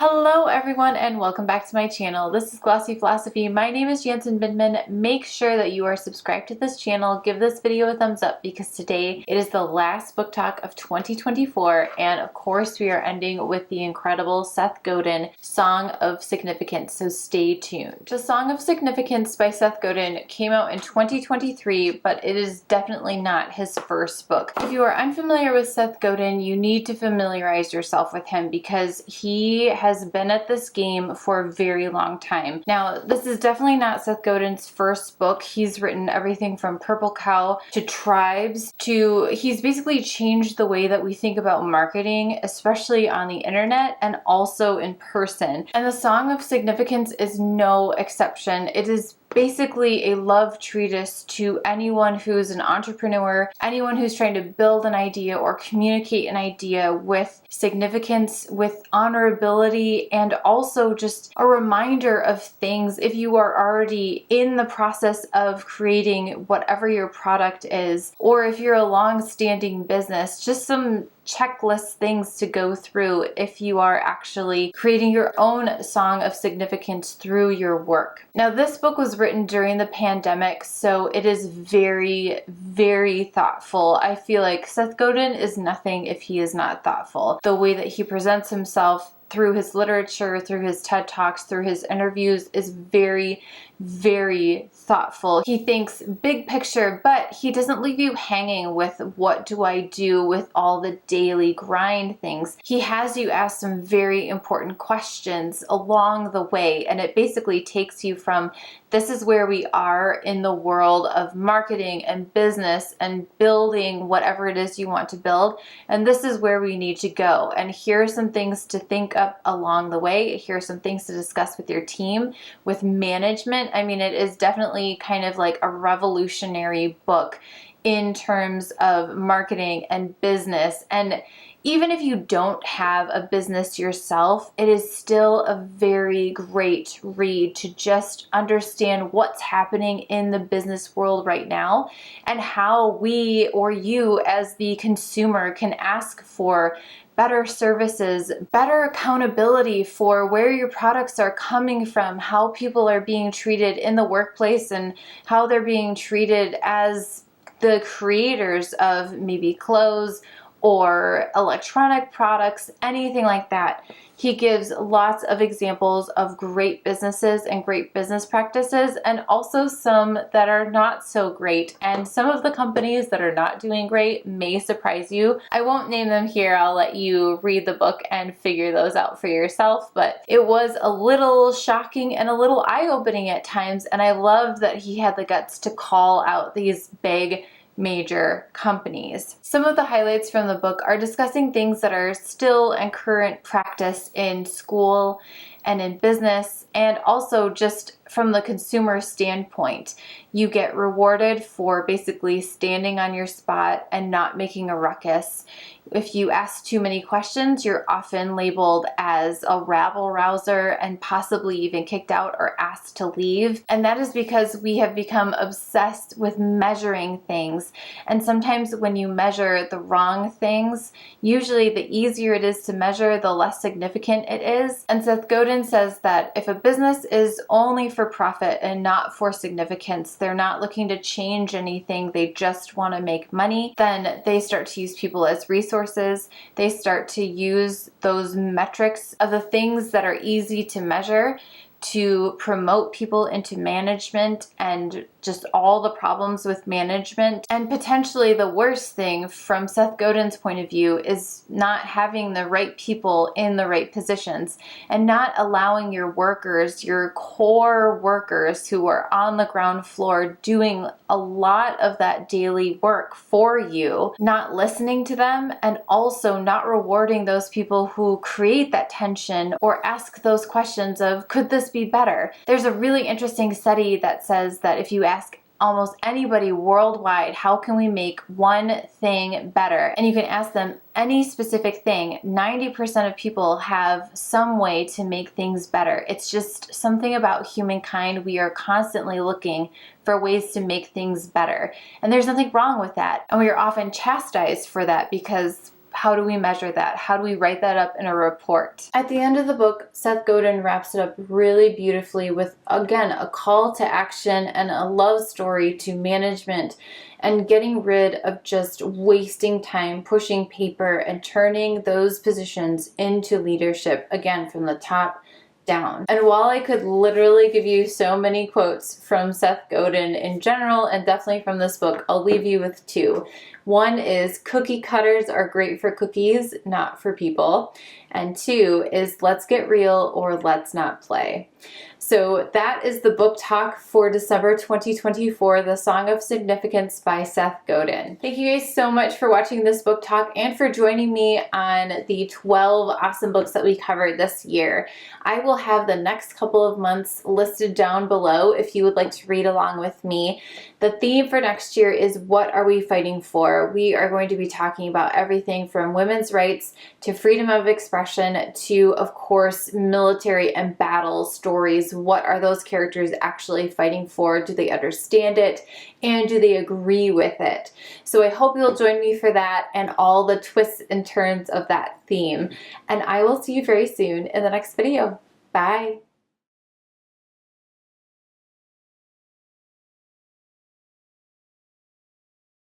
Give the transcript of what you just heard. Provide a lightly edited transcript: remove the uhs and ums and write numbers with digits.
Hello everyone and welcome back to my channel. This is Glossy Philosophy. My name is Jansen Bindman. Make sure that you are subscribed to this channel. Give this video a thumbs up because today it is the last book talk of 2024, and of course we are ending with the incredible Seth Godin Song of Significance, so stay tuned. The Song of Significance by Seth Godin came out in 2023, but it is definitely not his first book. If you are unfamiliar with Seth Godin, you need to familiarize yourself with him because he has been at this game for a very long time. Now, this is definitely not Seth Godin's first book. He's written everything from Purple Cow to Tribes to, he's basically changed the way that we think about marketing, especially on the internet and also in person. And the Song of Significance is no exception. It is basically a love treatise to anyone who's an entrepreneur, anyone who's trying to build an idea or communicate an idea with significance, with honorability, and also just a reminder of things if you are already in the process of creating whatever your product is, or if you're a long-standing business, just some checklist things to go through if you are actually creating your own song of significance through your work. Now, this book was written during the pandemic, so it is very, very thoughtful. I feel like Seth Godin is nothing if he is not thoughtful. The way that he presents himself through his literature, through his TED Talks, through his interviews is very, very thoughtful. He thinks big picture, but he doesn't leave you hanging with what do I do with all the daily grind things. He has you ask some very important questions along the way, and it basically takes you from this is where we are in the world of marketing and business and building whatever it is you want to build, and this is where we need to go. And here are some things to think up along the way. Here are some things to discuss with your team, with management. I mean, it is definitely kind of like a revolutionary book in terms of marketing and business. And even if you don't have a business yourself, it is still a very great read to just understand what's happening in the business world right now and how we or you as the consumer can ask for better services, better accountability for where your products are coming from, how people are being treated in the workplace, and how they're being treated as the creators of maybe clothes or electronic products, anything like that. He gives lots of examples of great businesses and great business practices, and also some that are not so great. And some of the companies that are not doing great may surprise you. I won't name them here. I'll let you read the book and figure those out for yourself. But it was a little shocking and a little eye-opening at times. And I love that he had the guts to call out these big major companies. Some of the highlights from the book are discussing things that are still in current practice in school and in business, and also just from the consumer standpoint. You get rewarded for basically standing on your spot and not making a ruckus. If you ask too many questions, you're often labeled as a rabble-rouser and possibly even kicked out or asked to leave. And that is because we have become obsessed with measuring things. And sometimes when you measure the wrong things, usually the easier it is to measure, the less significant it is. And Seth Godin says that if a business is only for profit and not for significance, they're not looking to change anything, they just want to make money, then they start to use people as resources. They start to use those metrics of the things that are easy to measure to promote people into management and just all the problems with management. And potentially the worst thing from Seth Godin's point of view is not having the right people in the right positions and not allowing your workers, your core workers who are on the ground floor doing a lot of that daily work for you, not listening to them, and also not rewarding those people who create that tension or ask those questions of, could this be better? There's a really interesting study that says that if you ask almost anybody worldwide, how can we make one thing better? And you can ask them any specific thing. 90% of people have some way to make things better. It's just something about humankind. We are constantly looking for ways to make things better. And there's nothing wrong with that. And we are often chastised for that because how do we measure that? How do we write that up in a report? At the end of the book, Seth Godin wraps it up really beautifully with, again, a call to action and a love story to management and getting rid of just wasting time pushing paper and turning those positions into leadership, again, from the top down. And while I could literally give you so many quotes from Seth Godin in general, and definitely from this book, I'll leave you with two. One is cookie cutters are great for cookies, not for people. And two is let's get real or let's not play. So that is the book talk for December 2024, The Song of Significance by Seth Godin. Thank you guys so much for watching this book talk and for joining me on the 12 awesome books that we covered this year. I will have the next couple of months listed down below if you would like to read along with me. The theme for next year is what are we fighting for? We are going to be talking about everything from women's rights to freedom of expression to, of course, military and battle stories. What are those characters actually fighting for? Do they understand it? And do they agree with it? So I hope you'll join me for that and all the twists and turns of that theme. And I will see you very soon in the next video. Bye.